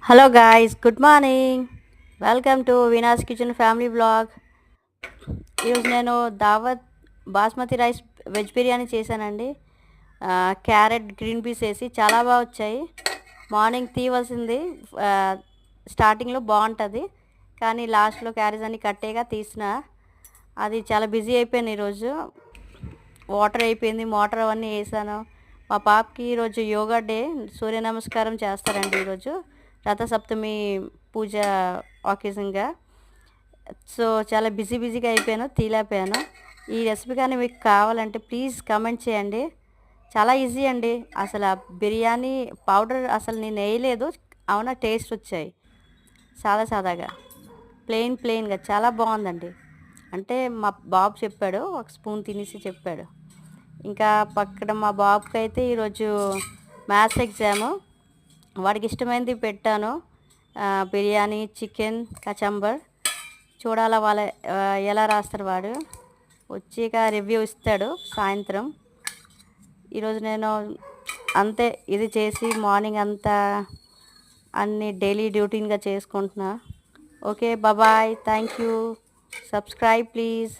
Hello guys, good morning. Welcome to వినాస్ kitchen family blog. ఈరోజు నేను దావత్ బాస్మతి రైస్ వెజ్ బిర్యానీ చేశానండి. క్యారెట్ గ్రీన్ పీస్ వేసి చాలా బాగా వచ్చాయి. మార్నింగ్ తీయవలసింది, ఆ, స్టార్టింగ్లో బాగుంటుంది, కానీ లాస్ట్లో క్యారేజ్ అన్ని కట్టేగా తీసిన. అది చాలా బిజీ అయిపోయాను ఈరోజు. వాటర్ అయిపోయింది, మోటార్ అవన్నీ వేసాను. మా పాపకి ఈరోజు యోగా డే, సూర్య నమస్కారం చేస్తారండి ఈరోజు, రథసప్తమి పూజ ఆకేజన్గా. సో చాలా బిజీగా అయిపోయాను, తీలేకపోయాను. ఈ రెసిపీ కానీ మీకు కావాలంటే ప్లీజ్ కమెంట్ చేయండి. చాలా ఈజీ అండి. అసలు ఆ బిర్యానీ పౌడర్ అసలు నేను వేయలేదు, అవునా టేస్ట్ వచ్చాయి. సాదాగా ప్లెయిన్గా చాలా బాగుందండి. అంటే మా బాబు చెప్పాడు, ఒక స్పూన్ తినేసి చెప్పాడు. ఇంకా పక్కన మా బాబుకి అయితే ఈరోజు మ్యాథ్స్ ఎగ్జాము, వాడికి ఇష్టమైనది పెట్టాను. బిర్యానీ, చికెన్, కచంబర్. చూడాలా వాళ్ళ ఎలా రాస్తారు. వాడు వచ్చాక రివ్యూ ఇస్తాడు సాయంత్రం. ఈరోజు నేను అంతే ఇది చేసి మార్నింగ్ అంతా అన్ని డైలీ రొటీన్గా చేసుకుంటున్నా. Okay, bye, thank you. Subscribe please.